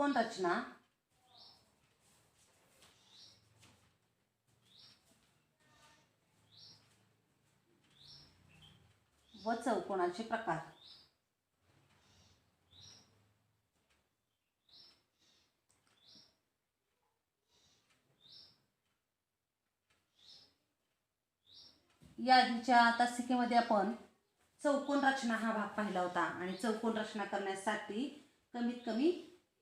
चौकोन रचना व चौकोनाचे प्रकार. या आधीच्या तासिकेमध्ये आपण चौकोन रचना हा भाग पाहिला होता आणि चौकोन रचना करण्यासाठी कमीत कमी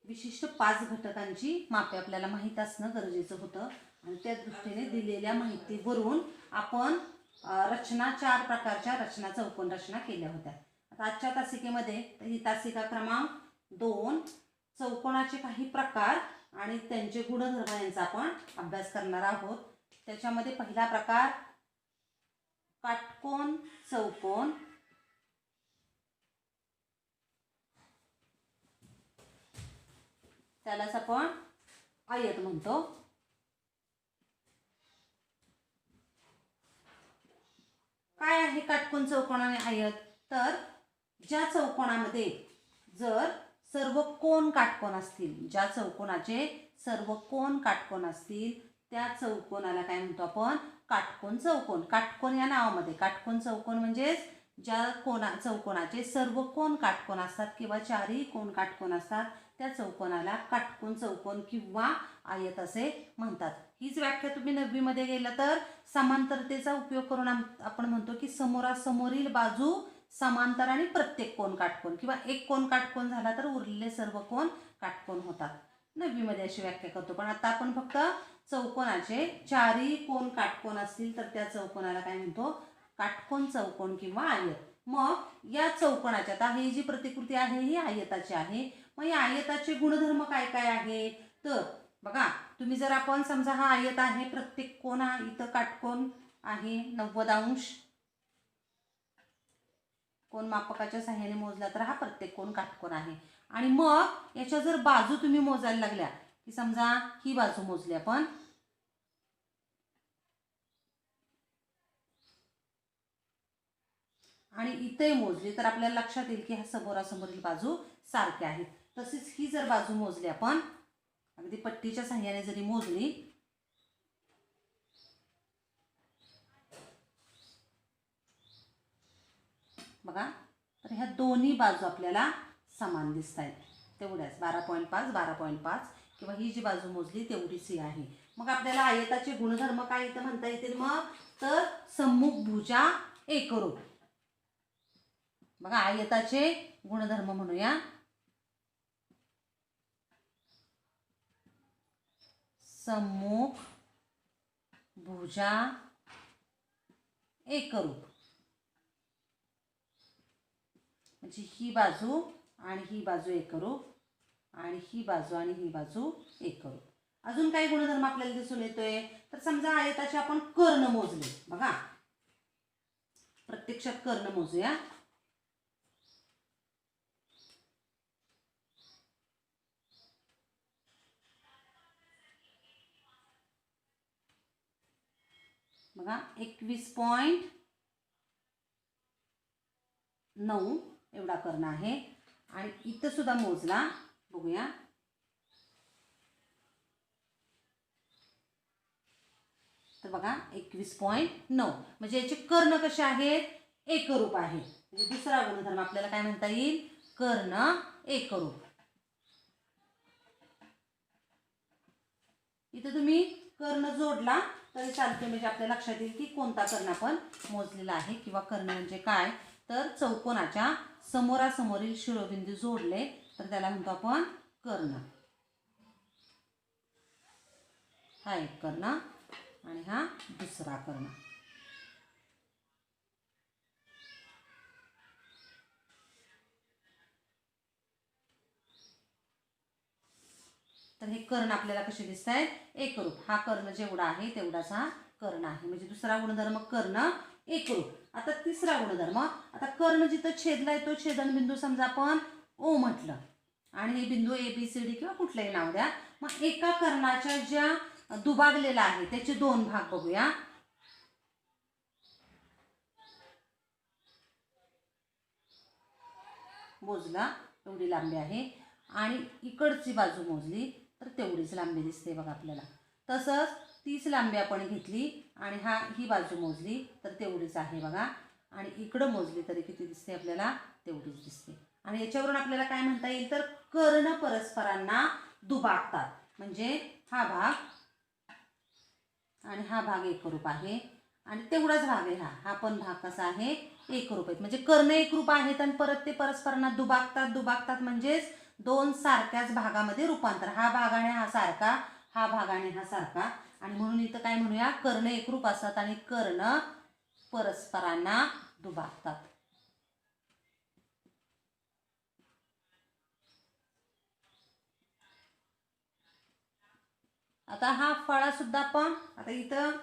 विशिष्ट 5 घटकांची मापे आपल्याला माहीत असणं गरजेचं होतं आणि त्या दृष्टीने दिलेल्या माहितीवरून आपण रचना 4 प्रकारच्या रचना चौकोन रचना केल्या होत्या. आता आजच्या तासिकेमध्ये ही तासिका क्रमांक 2 चौकोनाचे काही प्रकार आणि त्यांचे गुणधर्म यांचा आपण अभ्यास करणार आहोत. त्याच्यामध्ये पहिला प्रकार काटकोन चौकोन, त्यालाच आपण आयत म्हणतो. काय आहे काटकोन चौकोन आणि आयत? तर ज्या चौकोनामध्ये जर सर्व कोन काटकोन असतील, ज्या चौकोनाचे सर्व कोन काटकोन असतील त्या चौकोनाला काय म्हणतो आपण? काटकोन चौकोन. काटकोन या नावामध्ये काटकोन चौकोन म्हणजे ज्या चौकोनाचे सर्व कोन काटकोन असतात किंवा चारही कोन काटकोन असतात त्या चौकोनाला काटकोन चौकोन किंवा आयत असे म्हणतात. हीच व्याख्या तुम्ही 9वी मध्ये गेला तर समांतरतेचा उपयोग करून आपण म्हणतो की समोरासमोरील बाजू समांतर आणि प्रत्येक कोन काटकोन किंवा एक कोन काटकोन झाला तर उरलेले सर्व कोन काटकोन होतात. 9वी मध्ये अशी व्याख्या करतो. पण आता आपण फक्त चौकोनाचे चारही कोन काटकोन असतील तर त्या चौकोनाला काय म्हणतो? काटकोन चौकोन किंवा आयत. मग या चौकोनाच्या आता ही जी प्रतिकृती आहे ही आयताची आहे. मग या आयताचे गुणधर्म काय काय आहेत? तर बघा, तुम्ही जर आपण समजा हा आयत आहे, प्रत्येक कोन हा इथं काटकोन आहे 90 अंश, कोन मापकाच्या सहाय्याने मोजला तर हा प्रत्येक कोन काटकोन आहे. आणि मग याच्या जर बाजू तुम्ही मोजायला लागल्या की समजा ही बाजू मोजली आपण आणि इथे मोजली तर आपल्याला लक्षात येईल की हा समोरासमोरील बाजू सारख्या आहेत. तसेच ही जर बाजू मोजली आपण अगदी पट्टीच्या सहाय्याने जरी मोजली बघा तर ह्या दोन्ही बाजू आपल्याला समान दिसत आहेत. तेवढ्याच 12.5 12.5 किंवा ही जी बाजू मोजली तेवढीच ही आहे. मग आपल्याला आयताचे गुणधर्म काय इथं म्हणता येतील? मग तर सम्मुख भुजा एकरूप. बघा आयताचे गुणधर्म म्हणूया सम्मुख भुजा एकरूप. म्हणजे ही बाजू आणि ही बाजू एकरूप आणि ही बाजू आणि ही बाजू एकरूप. अजून काही गुणधर्म आपल्याला दिसून येतोय तर समजा आयताचे आपण कर्ण मोजले. बघा प्रत्यक्षात कर्ण मोजूया. बघा 21.9 एवढा कर्ण आहे आणि इथं सुद्धा मोजला. बघूया तर बघा 21.9 म्हणजे याचे कर्ण कसे आहेत? एकरूप आहे. म्हणजे दुसरा गुणधर्म आपल्याला काय म्हणता येईल? कर्ण एकरूप. इथे तुम्ही कर्ण जोडला तरी चालते म्हणजे आपल्या लक्षात येईल की कोणता कर्ण आपण मोजलेला आहे. किंवा कर्ण म्हणजे काय? तर चौकोनाच्या समोरासमोरील शिरोबिंदू जोडले तर त्याला म्हणतो आपण कर्ण. हा एक कर्ण आणि हा दुसरा कर्ण. तर हे कर्ण आपल्याला कसे दिसत आहेत? एकरूप. हा कर्ण जेवढा आहे तेवढाच हा कर्ण आहे. म्हणजे दुसरा गुणधर्म कर्ण एकरूप. आता तिसरा गुणधर्म, आता कर्ण जिथं छेदलाय तो छेदनबिंदू समजा आपण ओ म्हटलं आणि हे बिंदू ABCD किंवा कुठलंही नाव द्या. मग एका कर्णाच्या ज्या दुभागलेला आहे त्याचे 2 भाग बघूया. मोजला एवढी लांबी आहे आणि इकडची बाजू मोजली तर तेवढीच लांबी दिसते बघा आपल्याला. तसंच 30 लांबी आपण घेतली आणि ही बाजू मोजली तर तेवढीच आहे बघा. आणि इकडं मोजली तरी किती दिसते आपल्याला, तेवढीच दिसते. आणि याच्यावरून आपल्याला काय म्हणता येईल तर कर्ण परस्परांना दुभागतात. म्हणजे हा भाग आणि हा भाग एकरूप आहे आणि तेवढाच भाग आहे हा पण भाग कसा आहे, एकरूप आहे. म्हणजे कर्ण एकरूप आहेत आणि परत ते परस्परांना दुभागतात म्हणजेच दोन सारख्याच भागामध्ये रूपांतर. हा भागाने हा सारखा, हा भागाने हा सारखा. आणि म्हणून इथं काय म्हणूया, कर्ण एकरूप असतात आणि कर्ण परस्परांना दुभागतात. आता हा फळा सुद्धा आपण आता इथं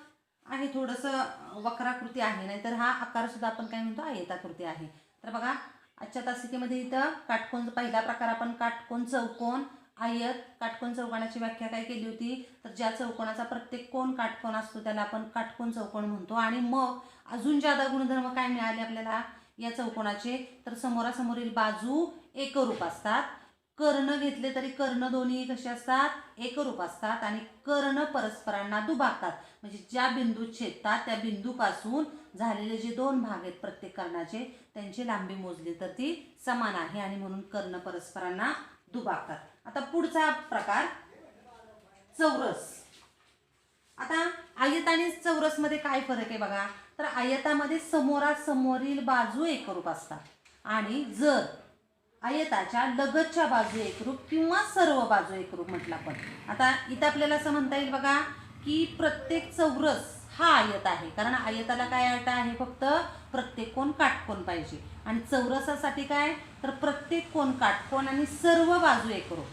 आहे थोडंसं वक्राकृती आहे, नाहीतर हा आकार सुद्धा आपण काय म्हणतो आयताकृती आहे. तर बघा आजच्या तासिकेमध्ये इथं काटकोन पहिला प्रकार आपण काटकोन चौकोन आयत. काटकोन चौकोनाची व्याख्या काय केली होती तर ज्या चौकोनाचा प्रत्येक कोन काटकोन असतो त्याला आपण काटकोन चौकोन म्हणतो. आणि मग अजून ज्यादा गुणधर्म काय मिळाले आपल्याला या चौकोनाचे तर समोरासमोरील बाजू एकरूप असतात. कर्ण घेतले तरी कर्ण दोन्ही कसे असतात, एकरूप असतात. आणि कर्ण परस्परांना दुभागतात. म्हणजे ज्या बिंदू छेदतात त्या बिंदूपासून झालेले जे दोन भाग आहेत प्रत्येक कर्णाचे त्यांची लांबी मोजली तर ती समान आहे आणि म्हणून कर्ण परस्परांना दुभागतात. आता पुढचा प्रकार चौरस. आता आयत आणि चौरस मध्ये काय फरक आहे बघा, तर आयतामध्ये समोरासमोरील बाजू एकरूप असतात आणि जर आयताच्या लगतच्या बाजू एकरूप किंवा सर्व बाजू एकरूप म्हटलं आपण. आता इथं आपल्याला असं म्हणता येईल बघा की प्रत्येक चौरस हा आयत आहे, कारण आयताला काय अट आहे, फक्त प्रत्येक कोण काटकोन पाहिजे. आणि चौरसासाठी काय तर प्रत्येक कोण काटकोन आणि सर्व बाजू एकरूप,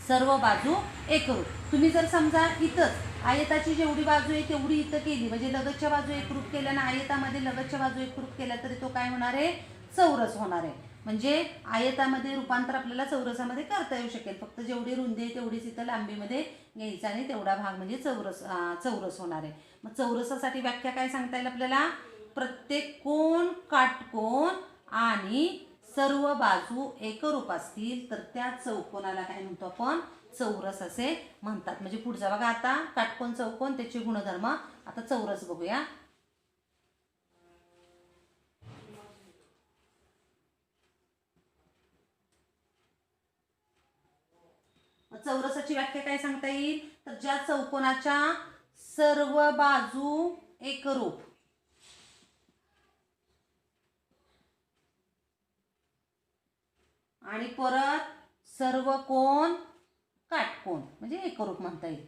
सर्व बाजू एकरूप. तुम्ही जर समजा इथंच आयताची जेवढी बाजू आहे तेवढी इथं केली म्हणजे लगतच्या बाजू एकरूप केल्या आणि आयतामध्ये लगतच्या बाजू एकरूप केल्या तरी तो काय होणार आहे, चौरस होणार आहे. म्हणजे आयतामध्ये रूपांतर आपल्याला चौरसामध्ये करता येऊ शकेल. फक्त जेवढी रुंदी आहे तेवढीच इथं लांबीमध्ये घ्यायचं आणि तेवढा भाग म्हणजे चौरस होणार आहे. मग चौरसासाठी व्याख्या काय सांगता येईल आपल्याला, प्रत्येक कोन काटकोन आणि सर्व बाजू एकरूप असतील तर त्या चौकोनाला काय म्हणतो आपण, चौरस असे म्हणतात. म्हणजे पुढचा बघा आता काटकोन चौकोन त्याचे गुणधर्म. आता चौरस बघूया. चौरसाची व्याख्या काय सांगता येईल तर ज्या चौकोनाच्या सर्व बाजू एकरूप आणि परत सर्व कोन काटकोन म्हणजे एकरूप म्हणता येईल.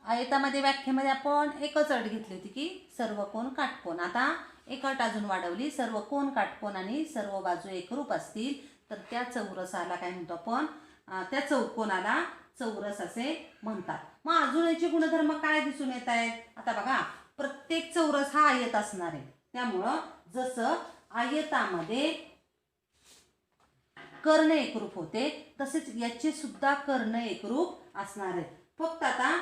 आयतामध्ये व्याख्येमध्ये आपण एकच अट घेतली होती की सर्व कोन काटकोन. आता एक अट अजून वाढवली, सर्व कोन काटकोन आणि सर्व बाजू एकरूप असतील तर त्या चौरसाला काय म्हणतो आपण, त्या चौकोनाला चौरस असे म्हणतात. मग अजून याचे गुणधर्म काय दिसून येत आहेत. आता बघा प्रत्येक चौरस हा आयत असणार आहे, त्यामुळं जसं आयतामध्ये कर्ण एकरूप होते तसेच याचे सुद्धा कर्ण एकरूप असणार आहेत. फक्त आता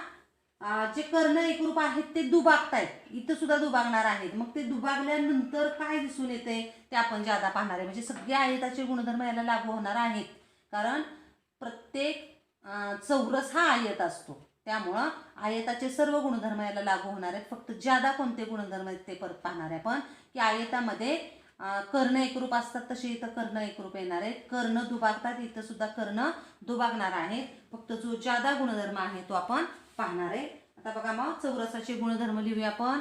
जे कर्ण एकरूप आहेत ते दुभागतायत, इथं सुद्धा दुभागणार आहेत. मग ते दुभागल्यानंतर काय दिसून येते ते आपण ज्यादा पाहणार आहे. म्हणजे सगळे आयताचे गुणधर्म याला लागू होणार आहेत, कारण प्रत्येक चौरस हा आयत असतो, त्यामुळं आयताचे सर्व गुणधर्म याला लागू होणार आहेत. फक्त ज्यादा कोणते गुणधर्म आहेत ते परत पाहणार आहे आपण, की आयतामध्ये कर्ण एकरूप असतात तसे इथं कर्ण एकरूप येणार आहेत. कर्ण दुभागतात, इथं सुद्धा कर्ण दुभागणार आहेत. फक्त जो ज्यादा गुणधर्म आहे तो आपण पाहणार आहे. आता बघा मग चौरसाचे गुणधर्म लिहूया आपण.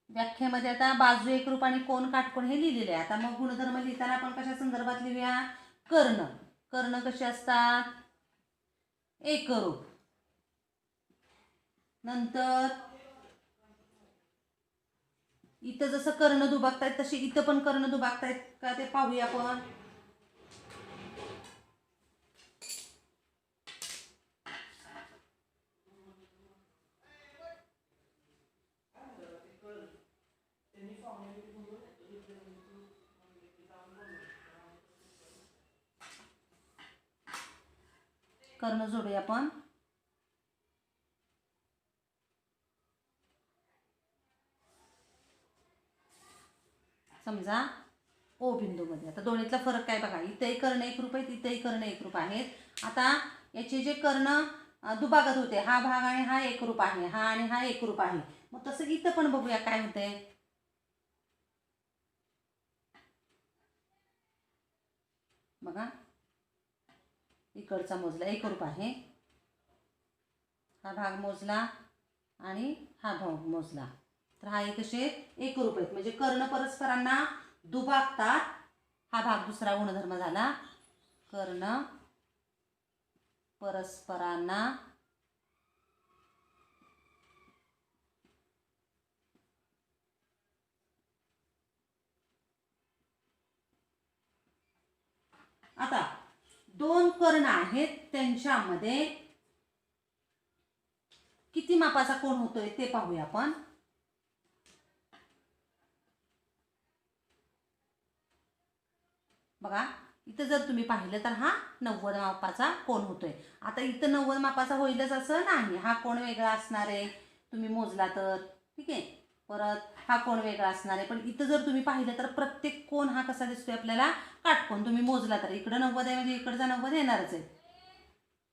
व्याख्येमध्ये आता बाजू एकरूप आणि कोन काटकोन हे लिहिलेले आहे. आता मग गुणधर्म लिहिताना आपण कशा संदर्भात लिहूया, कर्ण. कर्ण कसे असतात, एकरूप. नंतर इथं जसं कर्ण दुभागतायत तसे इथं पण कर्ण दुभागतायत का ते पाहूया आपण. कर्ण जोडूया आपण. समजा ओ बिंदूमध्ये. आता दोन्हीतला फरक काय बघा, इथंही कर्ण एकरूप आहेत, इथंही कर्ण एकरूप आहेत. आता याचे जे कर्ण दुभागत होते, हा भाग आणि हा एकरूप आहे, हा आणि हा एकरूप आहे. मग तसं इथं पण बघूया काय होतंय. बघा इकडचा मोजला एकरूप आहे, हा भाग मोजला आणि हा भाग मोजला, तर हा कसे एकरूप आहेत. म्हणजे कर्ण परस्परांना दुभागतात. हा भाग दुसरा गुणधर्म झाला. कर्ण परस्परांना आता दोन कर्ण आहेत, त्यांच्यामध्ये किती मापाचा कोन होतोय ते पाहूया आपण. बघा इथं जर तुम्ही पाहिलं तर हा 90 मापाचा कोन होतोय. आता इथं 90 मापाचा होईलच असं नाही, हा कोन वेगळा असणार आहे तुम्ही मोजला तर, ठीक आहे. परत हा कोन वेगळा असणार आहे. पण इथं जर तुम्ही पाहिलं तर प्रत्येक कोन हा कसा दिसतोय आपल्याला, काटकोन. तुम्ही मोजला तर इकडं 90 आहे म्हणजे इकडचा 90 येणारच आहे,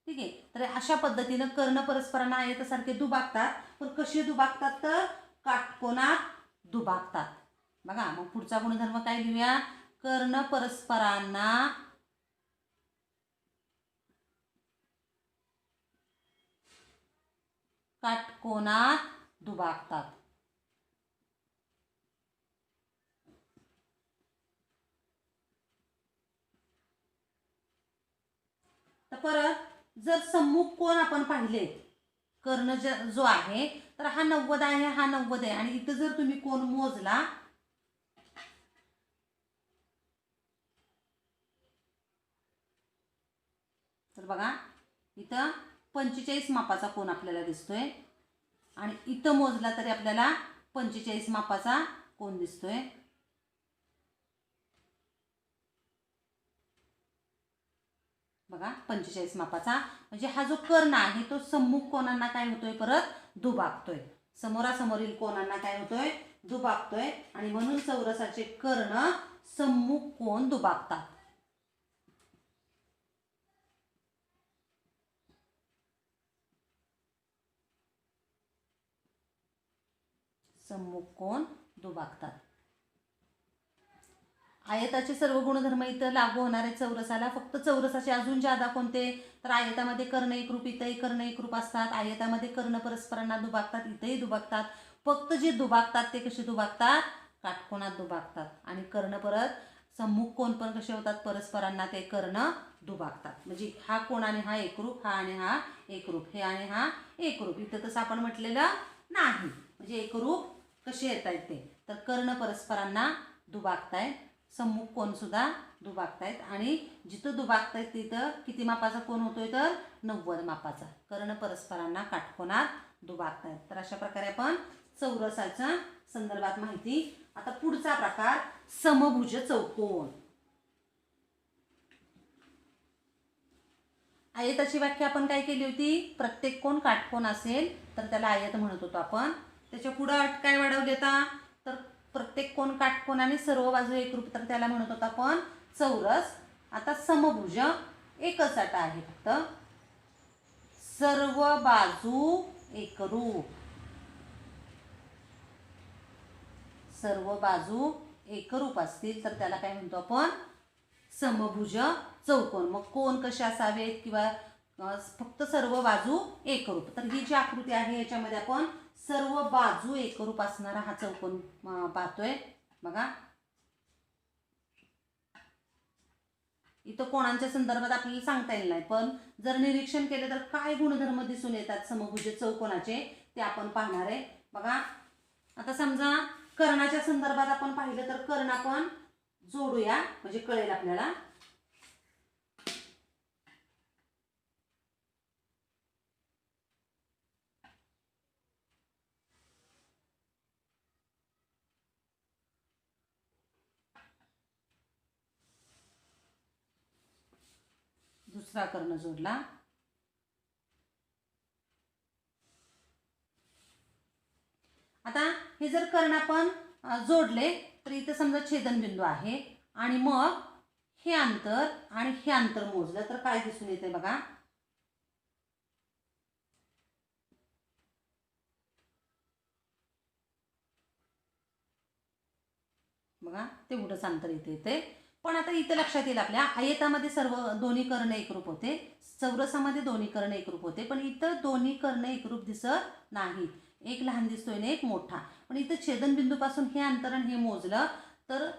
ठीक आहे. तर अशा पद्धतीनं कर्ण परस्परांना आयतासारखे दुभागतात. पण कसे दुभागतात तर काटकोनात दुभागतात. बघा मग पुढचा गुणधर्म काय लिहूया, कर्ण परस्परांना काटकोनात दुभागतात. तर परत जर सम्मुख कोन आपण पाहिले, कर्ण जो आहे तर हा 90 आहे, हा 90 आहे. आणि इथं जर तुम्ही कोन मोजला तर बघा इथं 45 मापाचा कोन आपल्याला दिसतोय आणि इथं मोजला तरी आपल्याला 45 मापाचा कोन दिसतोय. बघा 45 मापाचा. म्हणजे हा जो कर्ण आहे तो सम्मुख कोनांना काय होतोय, परत दुभागतोय. समोरासमोरील कोनांना काय होतोय, दुभागतोय. आणि म्हणून चौरसाचे कर्ण सम्मुख कोन दुभागतात. सम्मुख कोन दुभागतात. आयताचे सर्व गुणधर्म इथं लागू होणार आहे चौरसाला. फक्त चौरसाचे अजून ज्यादा कोणते, तर आयतामध्ये कर्ण एकरूप, इथंही कर्ण एकरूप असतात. आयतामध्ये कर्ण परस्परांना दुभागतात, इथंही दुभागतात. फक्त जे दुभागतात ते कसे दुभागतात, काटकोनात दुभागतात. आणि कर्ण परत सम्मुख कोन पण कसे होतात, परस्परांना ते कर्ण दुभागतात. म्हणजे हा कोन आणि हा एकरूप, हा आणि हा एकरूप, हे आणि हा एकरूप. इथं तसं आपण म्हटलेलं नाही. म्हणजे एकरूप कसे येत आहेत ते, तर कर्ण परस्परांना दुभागतायत, सम्मुख कोन सुद्धा दुभागतायत. आणि जिथं दुभागतायत तिथं किती मापाचा कोन होतोय, तर 90 मापाचा. कर्ण परस्परांना काटकोनात दुभागतायत. तर अशा प्रकारे आपण चौरसाच्या संदर्भात माहिती. आता पुढचा प्रकार समभुज चौकोन. आयताची व्याख्या आपण काय केली होती, प्रत्येक कोन काटकोन असेल तर त्याला आयत म्हणत होतो आपण. त्याच्या पुढे अट काय वाढवली आता, तर प्रत्येक कोन काटकोन आणि सर्व बाजू एकरूप, तर त्याला म्हणत होतो आपण चौरस. आता समभुज एकच अट आहे, फक्त सर्व बाजू एकरूप. सर्व बाजू एकरूप असतील तर त्याला काय म्हणतो आपण, समभुज चौकोन. मग कोन कसे असावेत किंवा फक्त सर्व बाजू एकरूप. तर ही जी आकृती आहे याच्यामध्ये आपण सर्व बाजू एकरूप असणारा हा चौकोन पाहतोय. बघा इथं कोणाच्या संदर्भात आपल्याला सांगता येईल नाही, पण जर निरीक्षण केलं तर काय गुणधर्म दिसून येतात समभुज चौकोनाचे ते आपण पाहणार आहे. बघा आता समजा कर्णाच्या संदर्भात आपण पाहिलं तर कर्ण आपण जोडूया म्हणजे कळेल आपल्याला. दुसरा कर्ण जोडला. आता हे जर कर्ण आपण जोडले तर इथं समजा छेदनबिंदू आहे आणि मग हे अंतर आणि हे अंतर मोजलं तर काय दिसून येते बघा. बघा तेवढंच अंतर इथे येते. पण आता इथं लक्षात येईल आपल्या आयतामध्ये सर्व दोन्ही कर्ण एकरूप होते, चौरसामध्ये दोन्ही कर्ण एकरूप होते, पण इथं दोन्ही कर्ण एकरूप दिसत नाहीत. एक लहान दिसतोय आणि एक मोठा. पण इथं छेदनबिंदूपासून हे अंतर आणि हे मोजलं तर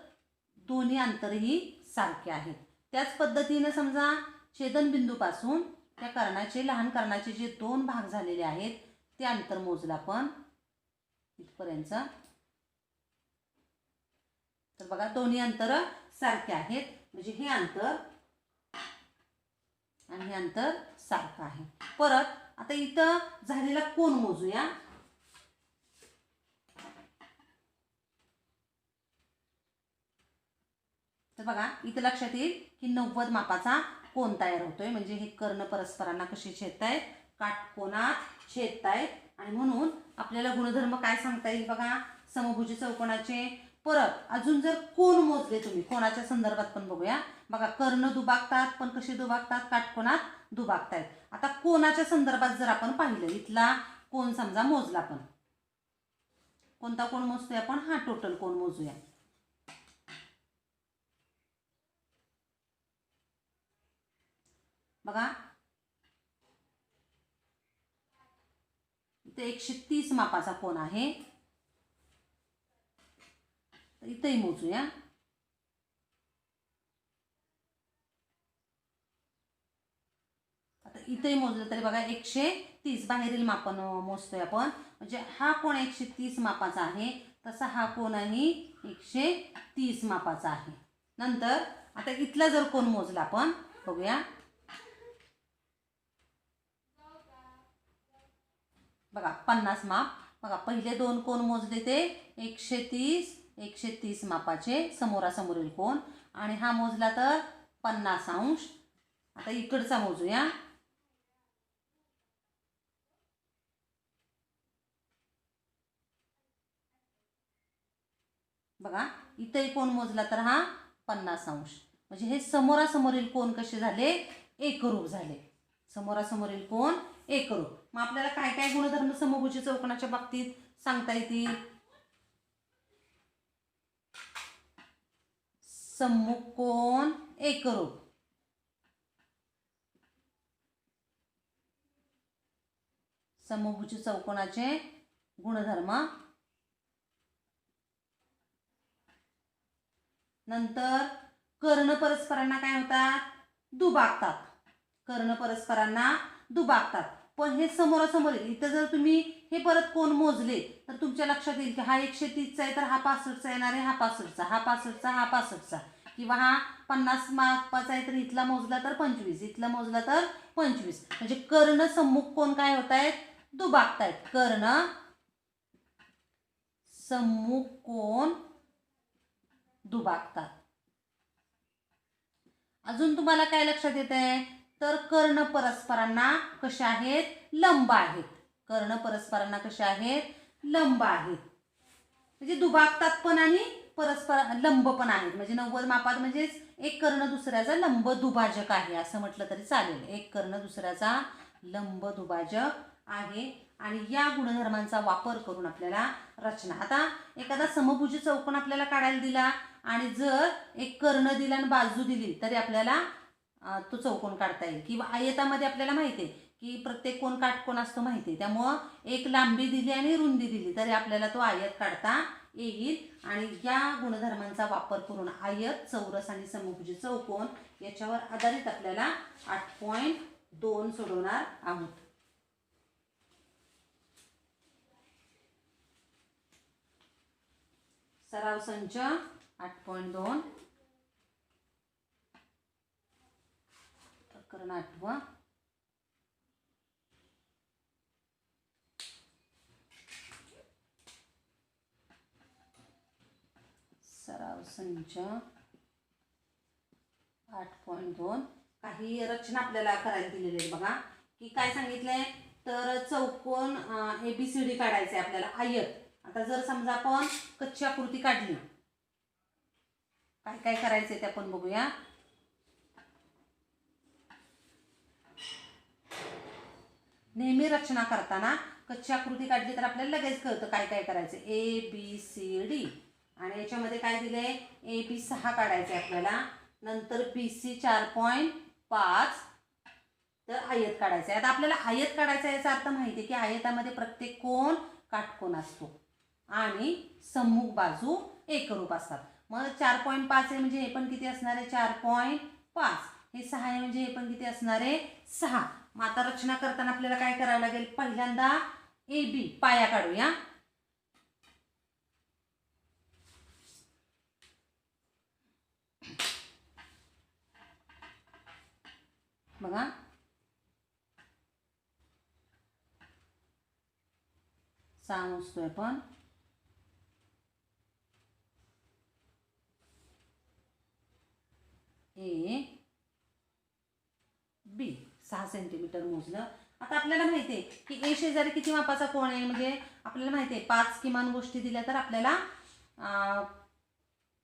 दोन्ही अंतरही सारखे आहेत. त्याच पद्धतीने समजा छेदनबिंदूपासून त्या कर्णाचे लहान कर्णाचे जे दोन भाग झालेले आहेत ते अंतर मोजलं आपण इथपर्यंत, तर बघा दोन्ही अंतर सारखे आहेत. म्हणजे हे अंतर आणि हे अंतर सारखं आहे. परत आता इथं झालेला कोन मोजूया. तर बघा इथं लक्षात येईल की 90 मापाचा कोन तयार होतोय. म्हणजे हे कर्ण परस्परांना कसे छेदतायत, काटकोनात छेदतायत. आणि म्हणून आपल्याला गुणधर्म काय सांगता येईल बघा समभुज चौकोनाचे. परत अजून जर कोन मोजले तुम्ही, कोणाच्या संदर्भात पण बघूया. बघा कर्ण दुभागतात, पण कसे दुभागतात, काटकोनात दुभागतायत. आता कोनाच्या संदर्भात जर आपण पाहिलं, इथला कोन समजा मोजला आपण, कोणता कोन मोजतोय आपण, हा टोटल कोन मोजूया. बघा इथे 130 मापाचा कोन आहे. तर इथेही मोजूया. आता इथेही मोजलं तरी बघा 130 बाहेरील मापन मोजतोय आपण. म्हणजे हा कोन 130 मापाचा आहे, तसा हा कोनही 130 मापाचा आहे. नंतर आता इथला जर कोन मोजला आपण बघूया. बघा 50 माप. बघा पहिले दोन कोन मोजले ते 130 मापाचे समोरासमोरील कोन, आणि हा मोजला तर 50 अंश. आता इकडचा मोजूया. बघा इथे कोन मोजला तर हा 50 अंश. म्हणजे हे समोरासमोरील कोन कसे झाले, एकरूप झाले. समोरासमोरील कोन एकरूप. मग आपल्याला काय काय गुणधर्म समभुज चौकोनाच्या बाबतीत सांगता येतील. सम्मुख कोन एकरूप, समभुज चौकोनाचे गुणधर्म. नंतर कर्ण परस्परांना काय होतात, दुभागतात. कर्ण परस्परांना दुभागतात. पण हे समोरासमोर, इथं जर तुम्ही हे परत कोन मोजले तर तुमच्या लक्षात येईल की हा 130चा आहे तर हा 65चा येणार आहे, हा 65चा, हा 65चा, हा 65चा. किंवा हा 50 मापाचा आहे तर इथला मोजला तर 25, इथला मोजला तर 25. म्हणजे कर्ण सम्मुख कोन काय होत आहेत, दुभागतायत. कर्ण सम्मुख कोन दुभागतात. अजून तुम्हाला काय लक्षात येत आहे, तर कर्ण परस्परांना कशा आहेत, लंब आहेत. कर्ण परस्परांना कशा आहेत, लंब आहेत. म्हणजे दुभागतात पण आणि परस्पर लंब पण आहेत. म्हणजे 90 मापात म्हणजे एक कर्ण दुसऱ्याचा लंब दुभाजक आहे असं म्हटलं तरी चालेल. एक कर्ण दुसऱ्याचा लंब दुभाजक आहे. आणि या गुणधर्मांचा वापर करून आपल्याला रचना, आता एखादा समभुज चौकोन आपल्याला काढायला दिला आणि जर एक कर्ण दिला आणि बाजू दिली तरी आपल्याला तो चौकोन काढता येईल. किंवा आयतामध्ये आपल्याला माहिती आहे की प्रत्येक कोन काटकोन असतो माहिती आहे, त्यामुळं एक लांबी दिली आणि रुंदी दिली तरी आपल्याला तो आयत काढता येईल. आणि या गुणधर्मांचा वापर करून आयत, चौरस आणि समभुज चौकोन याच्यावर आधारित आपल्याला 8.2 सोडवणार आहोत. सराव संच 8.2 प्रकरण 8. सराव संच 8.2. काही रचना आपल्याला करायला दिलेली आहे बघा. की काय सांगितलंय, तर चौकोन ABCD काढायचं आहे आपल्याला. आयत आता जर समजा आपण कच्ची आकृती काढली, काय काय करायचे ते आपण बघूया. नेहमी रचना करताना कच्ची आकृती काढली तर आपल्याला लगेच कळतं काय काय करायचं. ए बी सी डी आणि याच्यामध्ये काय दिले, ए बी 6 काढायचे आपल्याला, नंतर बी सी 4.5, तर आयत काढायचं आहे. आता आपल्याला आयत काढायचा याचा अर्थ माहिती आहे की आयतामध्ये प्रत्येक कोण काटकोन असतो आणि सम्मुख बाजू एकरूप असतात. मग 4.5 आहे म्हणजे हे पण किती असणार आहे, 4.5. हे 6 आहे म्हणजे हे पण किती असणार आहे, 6. मग आता रचना करताना आपल्याला काय करावं लागेल, पहिल्यांदा ए बी पाया काढूया. बघा, सहा मोजतोय आपण. ए बी 6 सेंटीमीटर मोजलं. आता आपल्याला माहिती आहे की ए शेजारी किती मापाचा कोण आहे, म्हणजे आपल्याला माहिती आहे 5 किमान गोष्टी दिल्या तर आपल्याला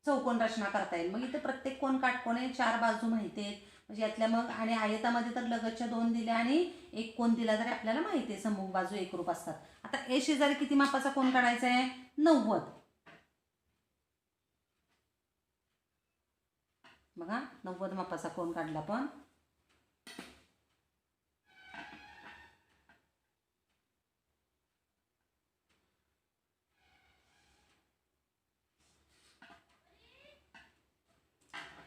चौकोन रचना करता येईल. मग इथे प्रत्येक कोण काटकोन आहे, 4 बाजू माहिती आहेत म्हणजे यातल्या मग, आणि आयतामध्ये तर लगतच्या 2 दिल्या आणि एक कोण दिला तरी आपल्याला माहिती आहे सम्मुख बाजू एकरूप असतात. आता ए शेजारी किती मापाचा कोण काढायचा आहे, 90. बघा 90 मापाचा कोण काढला आपण.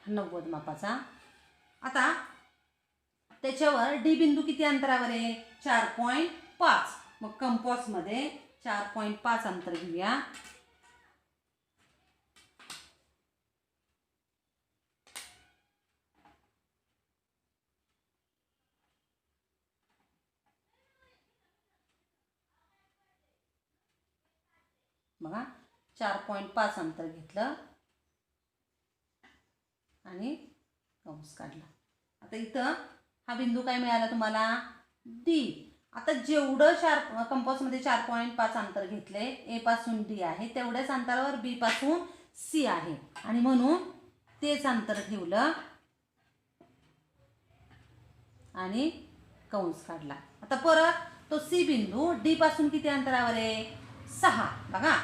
नव्वद मापाचा. आता त्याच्यावर डी बिंदू किती अंतरावर आहे, 4.5. मग कंपासमध्ये 4.5 अंतर घेऊया. बघा 4.5 अंतर घेतलं आणि कंस काढला. आता इथं हा बिंदू काय मिळाला तुम्हाला, डी. आता जेवढं कंपासमध्ये 4.5 अंतर घेतले, ए पासून डी आहे तेवढ्याच अंतरावर बी पासून सी आहे आणि म्हणून तेच अंतर ठेवलं आणि कंस काढला. आता परत तो सी बिंदू डी पासून किती अंतरावर आहे, 6. बघा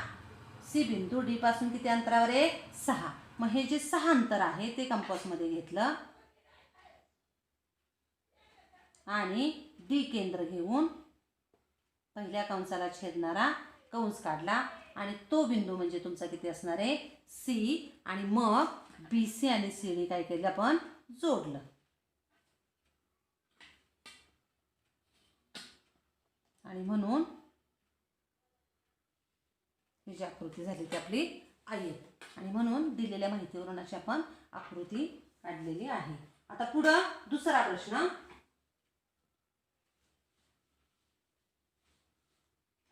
सी बिंदू डी पासून किती अंतरावर आहे, 6. मग हे जे 6 अंतर आहे ते कंपासमध्ये घेतलं आणि डी केंद्र घेऊन पहिल्या कंसाला छेदणारा कंस काढला आणि तो बिंदू म्हणजे तुमचा किती असणार आहे, सी. आणि मग बी सी आणि सी डी काय केलं आपण, जोडलं. आणि म्हणून ही जी आकृती झाली ती आपली आयत. आणि म्हणून दिलेल्या माहितीवरून अशी आपण आकृती काढलेली आहे. आता पुढं दुसरा प्रश्न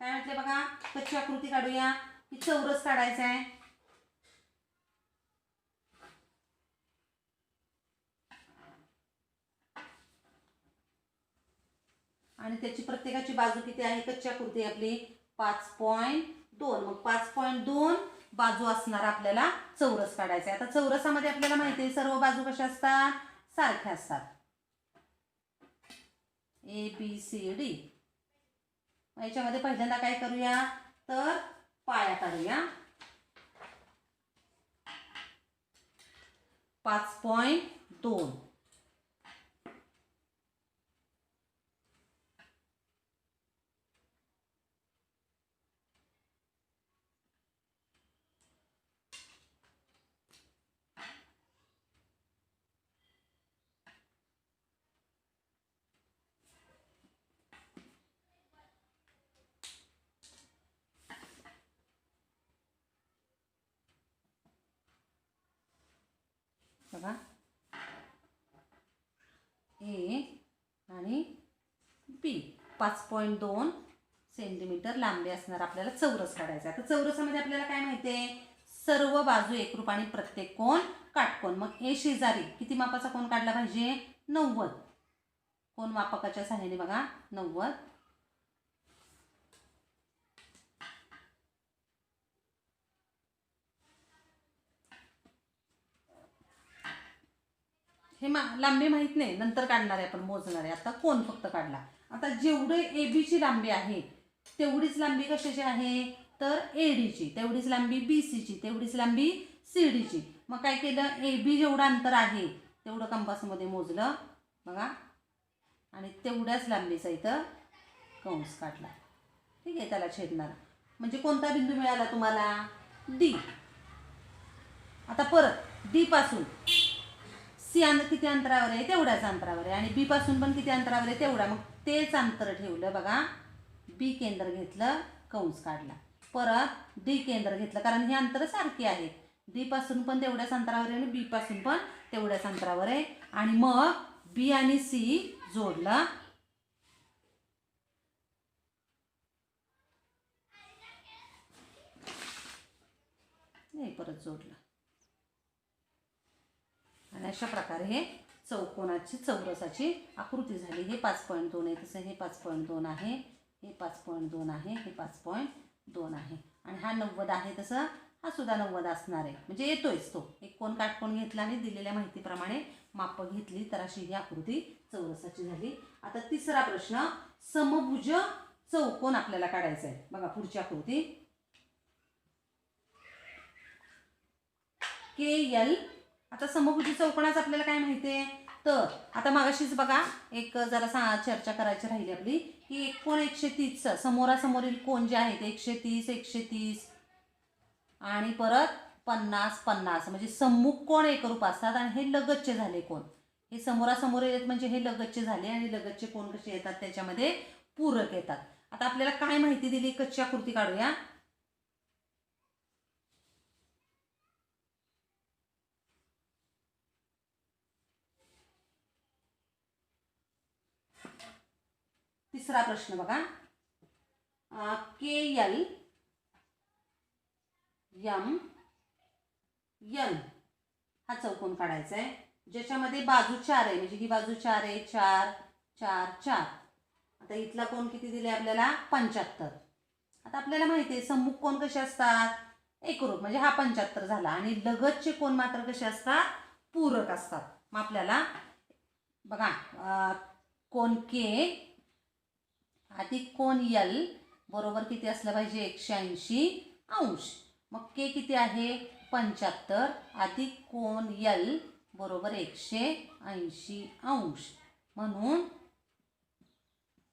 काय म्हटले बघा, कच्ची आकृती काढूया की चौरस काढायचा आहे. आणि त्याची प्रत्येकाची बाजू किती आहे, कच्ची आकृती आपली 5.2. मग 5.2 बाजू असणार आपल्याला चौरस काढायचा आहे. आता चौरसामध्ये आपल्याला माहिती आहे सर्व बाजू कशा असतात, सारख्या असतात, ए बी सी डी. याच्यामध्ये पहिल्यांदा काय करूया तर पाया काढूया. 5.2. बघा ए आणि बी 5.2 सेंटीमीटर लांबी असणार आपल्याला चौरस काढायचा. तर चौरसामध्ये आपल्याला काय माहिती आहे, सर्व बाजू एकरूप आणि प्रत्येक कोण काटकोन. मग ए शेजारी किती मापाचा कोण काढला पाहिजे, 90. कोण मापकाच्या सहाय्याने बघा 90. हे लांबी माहीत नाही, नंतर काढणार आहे आपण, मोजणार आहे. आता कोण फक्त काढला. आता जेवढे AB ची लांबी आहे तेवढीच लांबी कशाची आहे, तर ADची, तेवढीच लांबी BCची, तेवढीच लांबी CDची. मग काय केलं, AB जेवढं अंतर आहे तेवढं कंपासमध्ये मोजलं बघा, आणि तेवढ्याच लांबीचा इथं कंस काढला. ठीक आहे, त्याला छेदणारा. म्हणजे कोणता बिंदू मिळाला तुम्हाला, D. आता परत D पासून C किती अंतरावर आहे, तेवढ्याच अंतरावर आहे, आणि B पासून पण किती अंतरावर आहे, तेवढा. मग तेच अंतर ठेवलं बघा, B केंद्र घेतलं, कंस काढला. परत D केंद्र घेतलं, कारण ही अंतर सारखी आहेत. D पासून पण तेवढ्याच अंतरावर आहे आणि B पासून पण तेवढ्याच अंतरावर आहे. आणि मग B आणि C जोडलं. नाही, परत जोडलं. आणि अशा प्रकारे हे चौकोनाची चौरसाची आकृती झाली. हे 5.2 आहे, तसं हे 5.2 आहे, हे 5.2 आहे, हे 5.2 आहे, आणि हा 90 आहे, तसं हा सुद्धा 90 असणार आहे. म्हणजे येतोयच तो. एक कोण काटकोन घेतला आणि दिलेल्या माहितीप्रमाणे मापं घेतली तर अशी ही आकृती चौरसाची झाली. आता तिसरा प्रश्न, समभुज चौकोन आपल्याला काढायचा आहे. बघा पुढची आकृती, KL. आता समभुज चौकोनाचं आपल्याला काय माहिती आहे, तर आता मागाशीच बघा एक जरा चर्चा करायची राहिली आपली, की एक कोण 130, समोरासमोरील कोण जे आहेत 130 130 आणि परत 50 50, म्हणजे सम्मुख कोण एकरूप असतात, आणि हे लगतचे झाले कोण. हे समोरासमोर येत म्हणजे हे लगतचे झाले, आणि लगतचे कोण कसे येतात, त्याच्यामध्ये पूरक येतात. आता आपल्याला काय माहिती दिली, कच्ची आकृती काढूया. तिसरा प्रश्न बघा, KL MN हा चौकोन काढायचा आहे, ज्याच्यामध्ये बाजू 4 आहे. म्हणजे ही बाजू 4 आहे, 4 4 4. आता इथला कोण किती दिले आपल्याला, 75. आता आपल्याला माहिती आहे सम्मुख कोण कसे असतात, एकरूप, म्हणजे हा 75 झाला, आणि लगतचे कोण मात्र कसे असतात, पूरक असतात. मग आपल्याला बघा कोण K अधिक कोण L बरोबर किती असलं पाहिजे, 180 अंश. मग K किती आहे, 75 अधिक कोण L बरोबर 180 अंश. म्हणून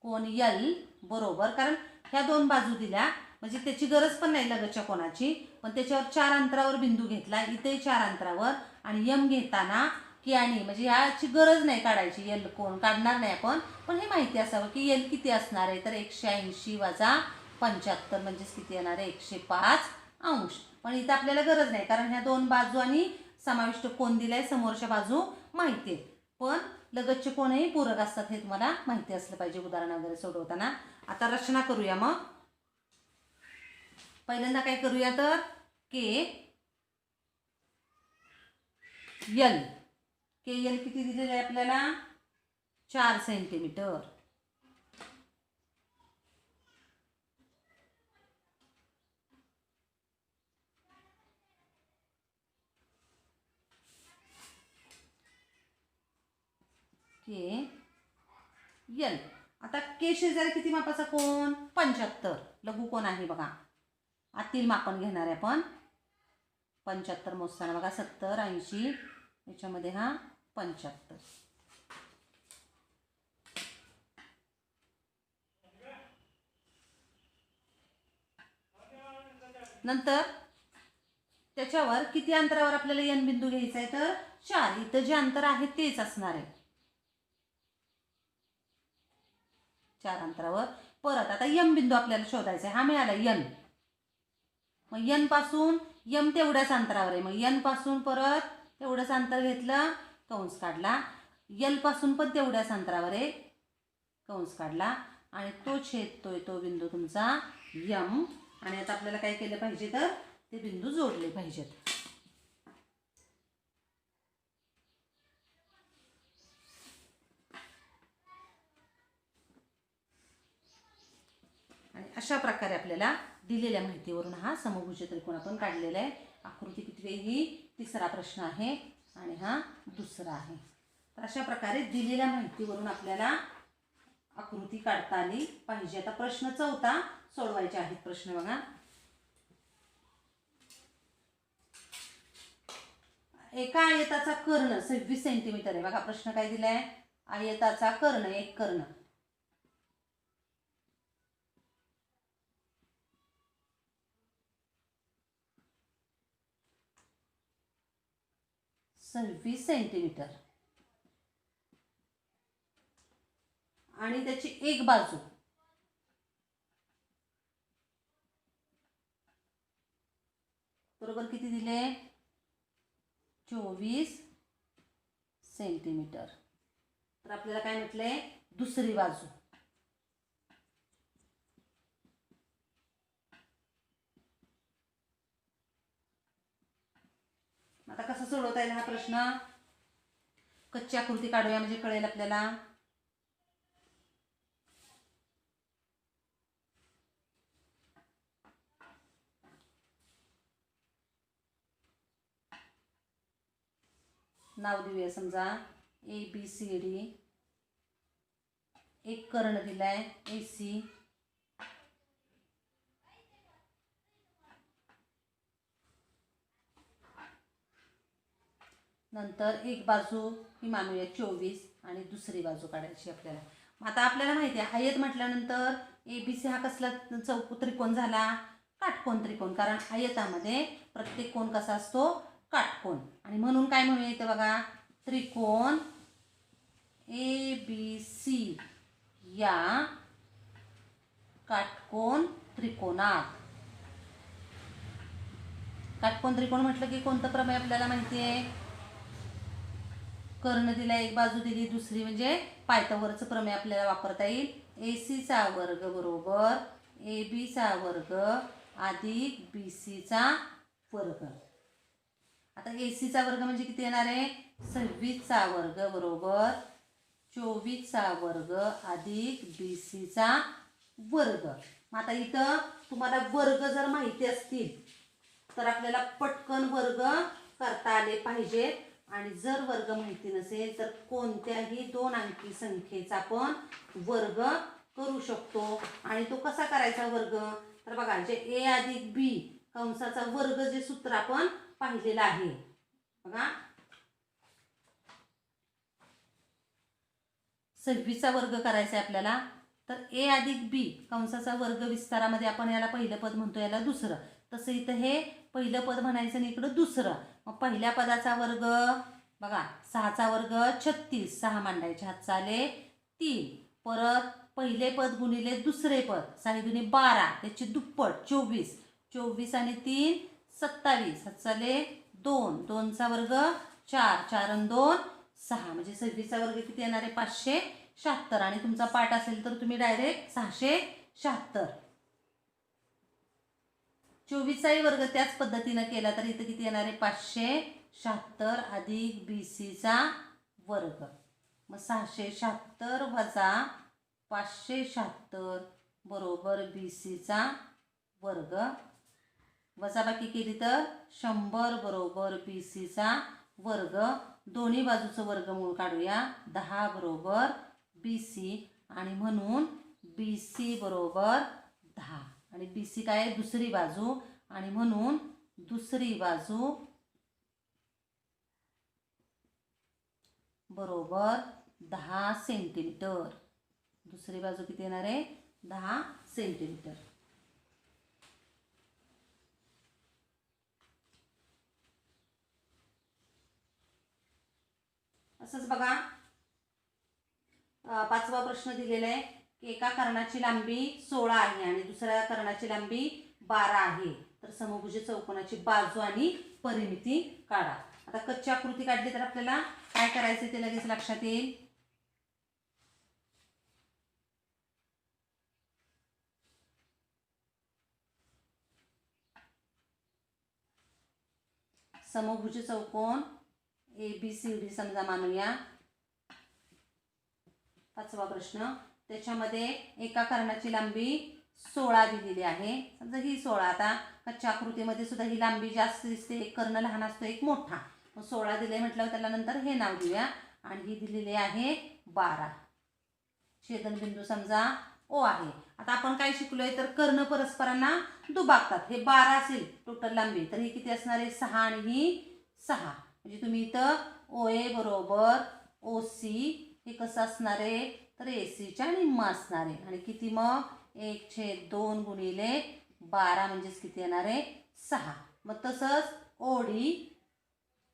कोण L बरोबर, कारण ह्या दोन बाजू दिल्या म्हणजे त्याची गरज पण नाही लगतच्या कोणाची, पण त्याच्यावर 4 अंतरावर बिंदू घेतला, इथे 4 अंतरावर, आणि M घेताना की आणि म्हणजे याची गरज नाही काढायची, L कोण काढणार नाही आपण, पण हे माहिती असावं की L किती असणार आहे, तर 180 वजा 75 म्हणजेच किती येणार आहे, 105 अंश. पण इथं आपल्याला गरज नाही, कारण ह्या दोन बाजू आणि समाविष्ट कोण दिलाय, समोरच्या बाजू माहिती आहे, पण लगतचे कोणही पूरक असतात हे तुम्हाला माहिती असलं पाहिजे उदाहरण वगैरे सोडवताना. आता रचना करूया. मग पहिल्यांदा काय करूया, तर KL किती दिलेलं आहे आपल्याला, 4 सेंटीमीटर. KL. आता K शेजारी किती मापाचा कोण, 75 लघु कोण आहे बघा. आतील मापन घेणार आहे आपण, 75 मोजताना बघा, 70 80 याच्यामध्ये हा 75. नंतर त्याच्यावर किती अंतरावर आपल्याला N बिंदू घ्यायचा आहे, तर 4. इथं जे अंतर आहे तेच असणार आहे, 4 अंतरावर. परत आता M बिंदू आपल्याला शोधायचा आहे, हा मिळाला N. मग N पासून M तेवढ्याच अंतरावर आहे, मग N पासून परत तेवढंच अंतर घेतलं, कंस काढला. L पासून पण तेवढ्याच अंतरावर आहे, कंस काढला, आणि तो छेदतोय तो बिंदू तुमचा M. आणि आता आपल्याला काय केलं पाहिजे, तर ते बिंदू जोडले पाहिजेत. आणि अशा प्रकारे आपल्याला दिलेल्या माहितीवरून हा समभुज त्रिकोण आपण काढलेला आहे. आकृती कितवी ही, तिसरा प्रश्न आहे, आणि हा दुसरा आहे. तर अशा प्रकारे दिलेल्या माहितीवरून आपल्याला आकृती काढता आली पाहिजे. आता प्रश्न 4 सोडवायचे आहेत. प्रश्न बघा. एका आयताचा कर्ण 26 सेंटीमीटर आहे. बघा प्रश्न काय दिलाय. आयताचा कर्ण, एक कर्ण 26 सेंटीमीटर आणि त्याची एक बाजू बरोबर किती दिले. 24 सेंटीमीटर. तर आपल्याला काय म्हटलंय. दुसरी बाजू आता कसं सोडवता येईल हा प्रश्न. कच्ची आकृती काढूया म्हणजे कळेल आपल्याला. नाव देऊया. समजा ABCD. एक कर्ण दिलाय AC. नंतर एक बाजू ही मानूया 24 आणि दुसरी बाजू काढायची आपल्याला. आता आपल्याला माहिती आहे आयत म्हटल्यानंतर ABC हा कसला त्रिकोण झाला. काटकोन त्रिकोण. कारण आयतामध्ये प्रत्येक कोण कसा असतो. काटकोन. आणि म्हणून काय म्हणूया इथे बघा. त्रिकोण ABC या काटकोन त्रिकोणात. काटकोन त्रिकोण म्हटलं की कोणतं प्रमेय आपल्याला माहिती आहे. कर्ण दिला, एक बाजू दिली, दुसरी म्हणजे पायथागोरसचं प्रमेय आपल्याला वापरता येईल. AC वर्ग बरोबर AB वर्ग अधिक BC वर्ग. आता AC वर्ग म्हणजे किती येणार आहे. 26 वर्ग बरोबर 24 वर्ग अधिक BC वर्ग. आता इथं तुम्हाला वर्ग जर माहिती असतील तर आपल्याला पटकन वर्ग करता आले पाहिजेत. आणि जर वर्ग माहिती नसेल तर कोणत्याही 2 अंकी संख्येचा पण वर्ग करू शकतो. आणि तो कसा करायचा वर्ग. तर बघा जे A अधिक B कंसाचा वर्ग जे सूत्र आपण पाहिलेलं आहे. बघा 26 वर्ग करायचा आहे आपल्याला. तर A अधिक B कंसाचा वर्ग विस्तारामध्ये आपण याला पहिलं पद म्हणतो, याला दुसरं. तसं इथं हे पहिलं पद म्हणायचं आणि इकडं दुसरं. मग पहिल्या पदाचा वर्ग बघा 6 वर्ग 36. 6 मांडायचे हात आले 3. परत पहिले पद गुणिले दुसरे पद 6 दुनी 12 त्याची दुप्पट 24. 24 आणि 3 27. हात आले 2. 2चा वर्ग 4. 4 आणि 2 6. म्हणजे 26 वर्ग किती येणार आहे 576. आणि तुमचा पाठ असेल तर तुम्ही डायरेक्ट 676. 24चाही वर्ग त्याच पद्धतीनं केला तर इथं किती येणार आहे 576 अधिक BC वर्ग. मग 676 वजा 576 बरोबर BC वर्ग. वजाबाकी केली तर 100 बरोबर BC वर्ग. दोन्ही बाजूचं वर्गमूळ काढूया. 10 बरोबर BC आणि म्हणून BC बरोबर 10. आणि BC काय आहे दुसरी बाजू आणि म्हणून दुसरी बाजू बरोबर 10 सेंटीमीटर. दुसरी बाजू किती येणार आहे 10 सेंटीमीटर. असंच बघा 5वा प्रश्न दिलेला आहे की एका कर्णाची लांबी 16 आहे आणि दुसऱ्या कर्णाची लांबी 12 आहे. तर समभुज चौकोनाची बाजू आणि परिमिती काढा. आता कच्ची आकृती काढली तर आपल्याला काय करायचे ते लगेच लक्षात येईल. समभुज चौकोन ABCD समजा मानूया. 5वा प्रश्न. त्याच्यामध्ये एका कर्णाची लांबी 16 दिलेली आहे. समजा ही 16. आता कच्च्या आकृतीमध्ये सुद्धा ही लांबी जास्त दिसते. एक कर्ण लहान असतो एक मोठा. मग 16 दिले म्हटल्यावर त्याला नंतर हे नाव देऊया. आणि ही दिलेली आहे 12. छेदनबिंदू समजा ओ आहे. आता आपण काय शिकलोय तर कर्ण परस्परांना दुभागतात. हे 12 असेल टोटल लांबी तर ही किती असणार आहे 6 आणि ही 6. म्हणजे तुम्ही इथं OA बरोबर OC हे कसं असणार आहे तर ACच्या निम्मा असणार आहे. आणि किती मग 1/2 गुणिले 12 म्हणजेच किती येणार आहे 6. मग तसंच OD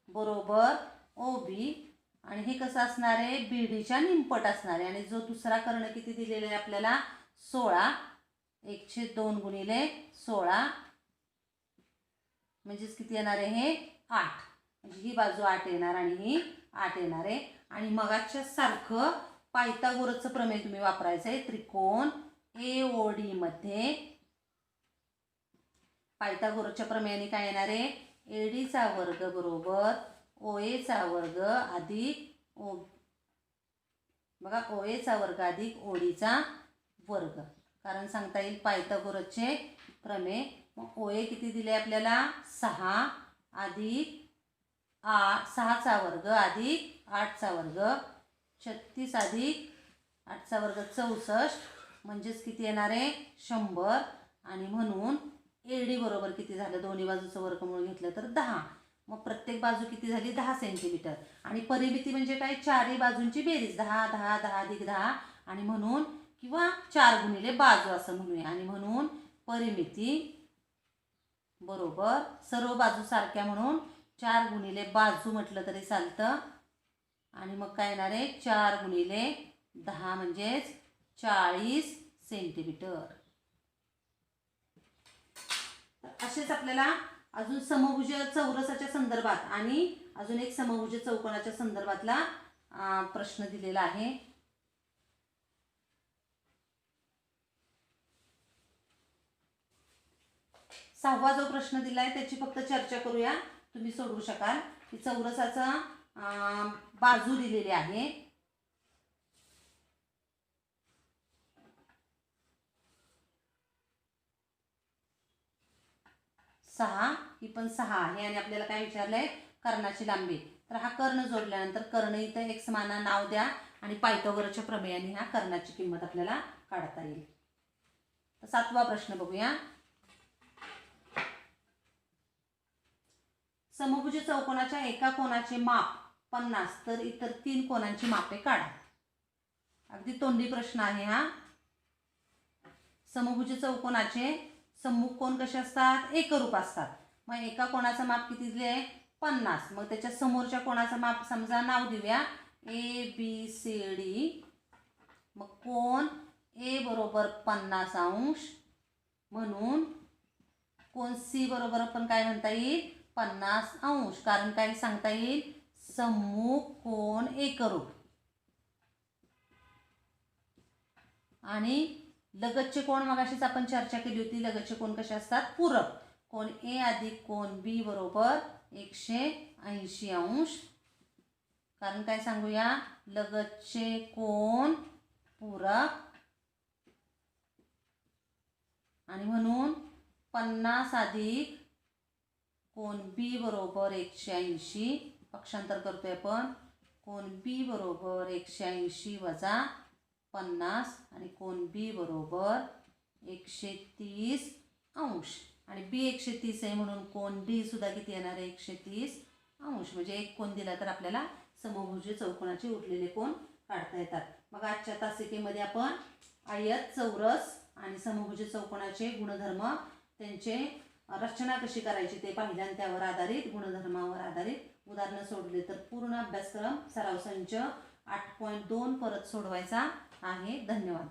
बरोबर OB आणि हे कसं असणार आहे BDच्या निमपट असणार आहे. आणि जो दुसरा कर्ण किती दिलेला आहे आपल्याला 16. 1/2 गुणिले 16 म्हणजेच किती येणार आहे हे 8. म्हणजे ही बाजू 8 येणार आणि ही 8 येणार आहे. आणि मगाच्या सारखं पायथागोरसचं प्रमेय तुम्ही वापरायचं आहे. त्रिकोण AOD मध्ये पायथागोरसच्या प्रमेयाने काय येणार आहे ADचा वर्ग बरोबर OAचा वर्ग अधिक बघा OAचा वर्ग अधिक ODचा वर्ग. कारण सांगता येईल पायथागोरसचे प्रमेय. मग OA किती दिले आपल्याला 6 अधिक 6चा वर्ग अधिक 8चा वर्ग 36 अधिक 8चा वर्ग 64 म्हणजेच किती येणार आहे 100. आणि म्हणून AD बरोबर किती झालं दोन्ही बाजूचं वर्गमूळ घेतलं तर 10. मग प्रत्येक बाजू किती झाली 10 सेंटीमीटर. आणि परिमिती म्हणजे काय चारही बाजूंची बेरीज 10 10 10 अधिक 10 आणि म्हणून किंवा 4 गुणिले बाजू असं म्हणूया. आणि म्हणून परिमिती बरोबर सर्व बाजू सारख्या म्हणून 4 गुणिले बाजू म्हटलं तरी चालतं. आणि मग काय येणार आहे 4 गुणिले 10 म्हणजेच 40 सेंटीमीटर. असेच आपल्याला अजून समभुज चौरसाच्या संदर्भात आणि अजून एक समभुज चौकोनाच्या संदर्भातला प्रश्न दिलेला आहे. सहावा जो प्रश्न दिला आहे त्याची फक्त चर्चा करूया. तुम्ही सोडवू शकाल. की चौरसाचा बाजू दिलेली आहे 6. ही पण 6 आहे. आणि आपल्याला काय विचारलंय कर्णाची लांबी. तर हा कर्ण जोडल्यानंतर कर्ण इथं एक समाना नाव द्या आणि पायथागोरसच्या प्रमेयाने ह्या कर्णाची किंमत आपल्याला काढता येईल. तर 7वा प्रश्न बघूया. समभुज चौकोनाच्या एका कोनाचे माप 50 तर इतर 3 कोनांची मापे काढा. अगदी तोंडी प्रश्न आहे हा. समभुज चौकोनाचे सम्मुख कोन कसे असतात एकरूप असतात. मग एका कोणाचं माप किती दिले 50. मग त्याच्या समोरच्या कोणाचं माप समजा नाव देऊया ABCD. मग कोन A बरोबर 50 अंश म्हणून कोन C बरोबर आपण काय म्हणता येईल 50 अंश. कारण काय सांगता येईल सम्मुख कोन एकरूप. आणि लगतचे कोण मगाशीच आपण चर्चा केली होती. लगतचे कोण कसे असतात पूरक. कोन A अधिक कोन B बरोबर 180 अंश. कारण काय सांगूया लगतचे कोन पूरक आणि म्हणून 50 अधिक कोन B बरोबर 180. पक्षांतर करतोय आपण. कोन B बरोबर 180 वजा 50 आणि कोन B बरोबर 130 अंश. आणि B 130 आहे म्हणून कोन D सुद्धा किती येणार आहे 130 अंश. म्हणजे एक कोन दिला तर आपल्याला समभुज चौकोनाचे उरलेले कोन काढता येतात. मग आजच्या तासिकेमध्ये आपण आयत चौरस आणि समभुज चौकोनाचे गुणधर्म त्यांचे रचना कशी करायची ते पाहिलं आणि त्यावर आधारित गुणधर्मावर आधारित उदाहरणं सोडले. तर पूर्ण अभ्यासक्रम सराव संच 8.2 परत सोडवायचा आहे. धन्यवाद.